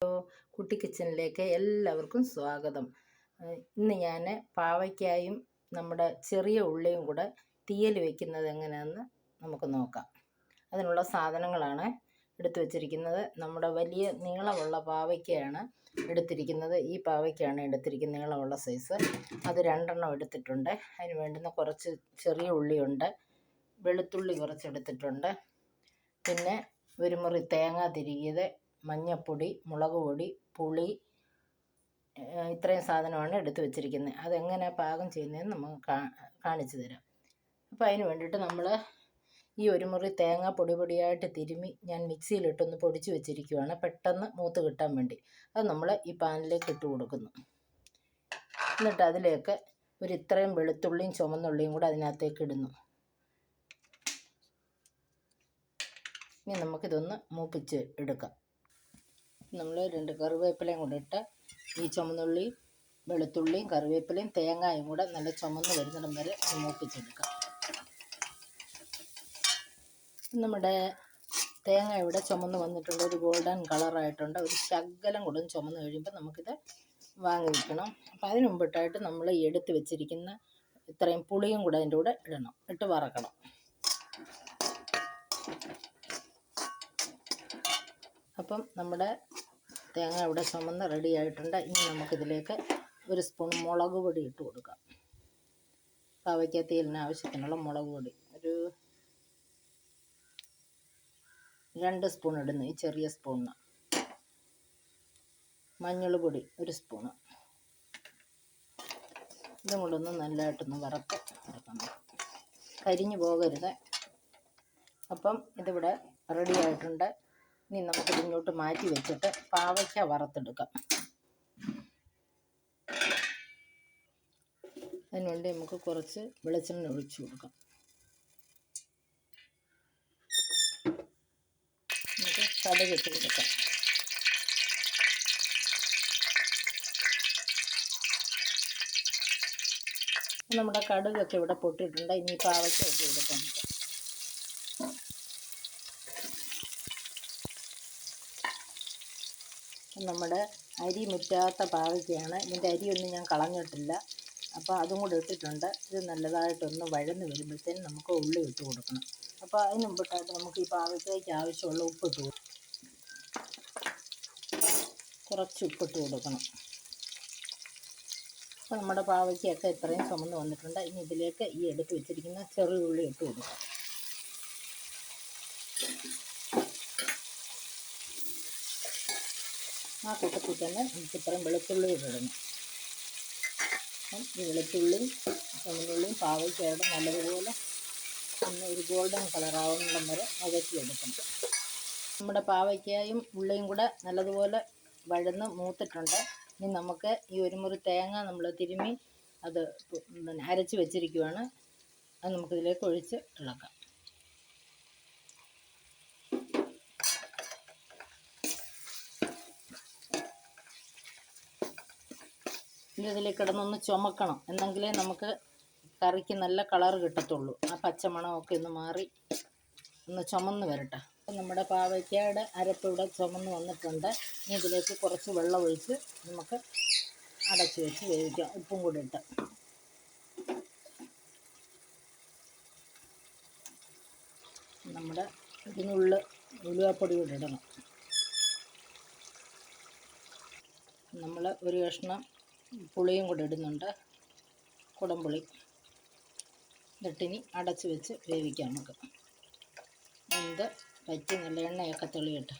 കുട്ടി കിച്ചണിലേക്ക് എല്ലാവർക്കും സ്വാഗതം. ഇന്ന് ഞാൻ പാവയ്ക്കായും നമ്മുടെ ചെറിയ ഉള്ളിയും കൂടെ തീയൽ വെക്കുന്നത് എങ്ങനെയാണെന്ന് നമുക്ക് നോക്കാം. അതിനുള്ള സാധനങ്ങളാണ് എടുത്തു വച്ചിരിക്കുന്നത്. നമ്മുടെ വലിയ നീളമുള്ള പാവയ്ക്കയാണ് എടുത്തിരിക്കുന്നത്. ഈ പാവയ്ക്കാണ് എടുത്തിരിക്കുന്ന നീളമുള്ള സൈസ്. അത് 2 എടുത്തിട്ടുണ്ട്. അതിന് വേണ്ടുന്ന കുറച്ച് ചെറിയ ഉള്ളിയുണ്ട്, വെളുത്തുള്ളി കുറച്ചെടുത്തിട്ടുണ്ട്, പിന്നെ ഒരു മുറി തേങ്ങ തിരികിയത്, മഞ്ഞൾപ്പൊടി, മുളക് പൊടി, പുളി, ഇത്രയും സാധനമാണ് എടുത്തു വച്ചിരിക്കുന്നത്. അതെങ്ങനെ പാകം ചെയ്യുന്നതെന്ന് നമുക്ക് കാണിച്ചു തരാം. അപ്പോൾ അതിന് വേണ്ടിയിട്ട് നമ്മൾ ഈ ഒരു മുറി തേങ്ങ പൊടിയായിട്ട് തിരുമ്മി ഞാൻ മിക്സിയിലിട്ടൊന്ന് പൊടിച്ച് വെച്ചിരിക്കുകയാണ്, പെട്ടെന്ന് മൂത്ത് കിട്ടാൻ വേണ്ടി. അത് നമ്മൾ ഈ പാനിലേക്ക് ഇട്ട് കൊടുക്കുന്നു. എന്നിട്ട് അതിലേക്ക് ഇത്രയും വെളുത്തുള്ളിയും ചുമന്നുള്ളിയും കൂടെ അതിനകത്തേക്ക് ഇടുന്നു. ഇനി നമുക്കിതൊന്ന് മൂപ്പിച്ച് എടുക്കാം. നമ്മൾ 2 കറിവേപ്പിലയും കൂടെ ഇട്ട് ഈ ചുമന്നുള്ളി, വെളുത്തുള്ളിയും കറിവേപ്പിലയും തേങ്ങയും കൂടെ നല്ല ചുമന്ന് വരുന്നിടം വരെ മൂപ്പിച്ചെടുക്കാം. നമ്മുടെ തേങ്ങ ഇവിടെ ചുമന്ന് വന്നിട്ടുണ്ട്, ഒരു ഗോൾഡൻ കളറായിട്ടുണ്ട്. ഒരു ശകലം കൂടെ ചുമന്ന് കഴിയുമ്പോൾ നമുക്കിത് വാങ്ങി വയ്ക്കണം. അപ്പോൾ അതിന് മുമ്പിട്ടായിട്ട് നമ്മൾ എടുത്ത് വെച്ചിരിക്കുന്ന ഇത്രയും പുളിയും കൂടെ അതിൻ്റെ കൂടെ ഇടണം, ഇട്ട് വറക്കണം. അപ്പം നമ്മുടെ തേങ്ങ ഇവിടെ ചുമന്ന് റെഡി ആയിട്ടുണ്ട്. ഇനി നമുക്കിതിലേക്ക് 1 സ്പൂൺ മുളക് പൊടി ഇട്ട് കൊടുക്കാം. പാവയ്ക്ക തീയലിന് ആവശ്യത്തിനുള്ള മുളക് പൊടി ഒരു 2 സ്പൂൺ ഇടുന്നു, ഈ ചെറിയ സ്പൂണിന്. മഞ്ഞൾ പൊടി 1 സ്പൂണ്. ഇതും കൂടെ ഒന്ന് നല്ലതായിട്ടൊന്ന് വറുത്ത് എടുക്കണം, കരിഞ്ഞു പോകരുത്. അപ്പം ഇതിവിടെ റെഡി ആയിട്ടുണ്ട്. ഇനി നമുക്കിത് ഇങ്ങോട്ട് മാറ്റി വെച്ചിട്ട് പാവയ്ക്ക വറുത്തെടുക്കാം. അതിനുവേണ്ടി നമുക്ക് കുറച്ച് വെളിച്ചെണ്ണ ഒഴിച്ചു കൊടുക്കാം. നമുക്ക് കടുക് ഇട്ട് കൊടുക്കാം. നമ്മുടെ കടുകൊക്കെ ഇവിടെ പൊട്ടിയിട്ടുണ്ട്. ഇനി പാവയ്ക്ക ഇട്ട് കൊടുക്കാം. നമ്മുടെ അരി മുറ്റാത്ത പാവയ്ക്കയാണ്. ഇതിൻ്റെ അരിയൊന്നും ഞാൻ കളഞ്ഞിട്ടില്ല. അപ്പോൾ അതും കൂടെ ഇട്ടിട്ടുണ്ട്. ഇത് നല്ലതായിട്ടൊന്ന് വഴന്ന് വരുമ്പോഴത്തേനും നമുക്ക് ഉള്ളി ഇട്ട് കൊടുക്കണം. അപ്പോൾ അതിന് മുമ്പിട്ടായിട്ട് നമുക്ക് ഈ പാവയ്ക്കയ്ക്ക് ആവശ്യമുള്ള ഉപ്പിട്ട് കൊടുക്കണം. കുറച്ച് ഉപ്പിട്ട് കൊടുക്കണം. അപ്പോൾ നമ്മുടെ പാവയ്ക്കൊക്കെ ഇത്രയും ചുമന്ന് വന്നിട്ടുണ്ട്. ഇനി ഇതിലേക്ക് ഈ എടുത്ത് വെച്ചിരിക്കുന്ന ചെറിയ ഉള്ളി ഇട്ട് കൊടുക്കാം. ആ കൂട്ടത്തിൽ തന്നെ നമുക്ക് ഇത്രയും വെളുത്തുള്ളി ഇടണം. ഈ വെളുത്തുള്ളിയും ചുമന്നുള്ളിയും പാവയ്ക്കയുടെ നല്ലതുപോലെ ഒന്ന് ഒരു ഗോൾഡൻ കളറാവുന്നിടം വരെ വഴറ്റിയെടുക്കണം. നമ്മുടെ പാവയ്ക്കായും ഉള്ളിയും കൂടെ നല്ലതുപോലെ വഴന്ന് മൂത്തിട്ടുണ്ട്. ഇനി നമുക്ക് ഈ 1 മുറി തേങ്ങ നമ്മൾ തിരുമ്മി അത് അരച്ച് വെച്ചിരിക്കുകയാണ്. അത് നമുക്കിതിലേക്ക് ഒഴിച്ച് ഇളക്കാം. ഇതിലേക്ക് കിടന്നൊന്ന് ചുമക്കണം, എന്നെങ്കിലേ നമുക്ക് കറിക്ക് നല്ല കളർ കിട്ടത്തുള്ളൂ. ആ പച്ചമണമൊക്കെ ഒന്ന് മാറി ഒന്ന് ചുമന്ന് വരട്ടെ. അപ്പം നമ്മുടെ പാവയ്ക്കയുടെ അരപ്പ് ഇവിടെ ചുമന്ന് വന്നിട്ടുണ്ട്. ഇനി ഇതിലേക്ക് കുറച്ച് വെള്ളം ഒഴിച്ച് നമുക്ക് അടച്ച് വെച്ച് വേവിക്കാം, ഉപ്പും കൂടി ഇട്ട്. നമ്മുടെ ഇതിനുള്ള ഉലുവാപ്പൊടി കൂടി ഇടണം. നമ്മൾ ഒരു കഷ്ണം പുളിയും കൂടെ ഇടുന്നുണ്ട്, കുടംപുളി. എന്നിട്ടിനി അടച്ച് വെച്ച് വേവിക്കാം നമുക്ക്. ഇത് പറ്റി നല്ല എണ്ണയൊക്കെ തെളിയട്ടെ.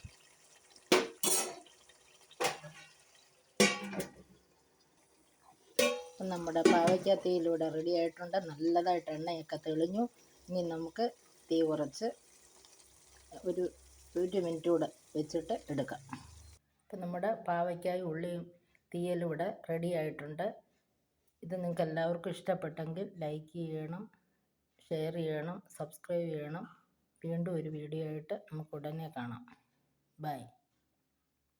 നമ്മുടെ പാവയ്ക്ക തീയിലൂടെ റെഡി ആയിട്ടുണ്ട്. നല്ലതായിട്ട് എണ്ണയൊക്കെ തെളിഞ്ഞു. ഇനി നമുക്ക് തീ കുറച്ച് ഒരു മിനിറ്റ് കൂടെ വെച്ചിട്ട് എടുക്കാം. അപ്പം നമ്മുടെ പാവയ്ക്കായും ഉള്ളിയും തീയലിവിടെ റെഡി ആയിട്ടുണ്ട്. ഇത് നിങ്ങൾക്ക് എല്ലാവർക്കും ഇഷ്ടപ്പെട്ടെങ്കിൽ ലൈക്ക് ചെയ്യണം, ഷെയർ ചെയ്യണം, സബ്സ്ക്രൈബ് ചെയ്യണം. വീണ്ടും ഒരു വീഡിയോ ആയിട്ട് നമുക്ക് ഉടനെ കാണാം. ബൈ.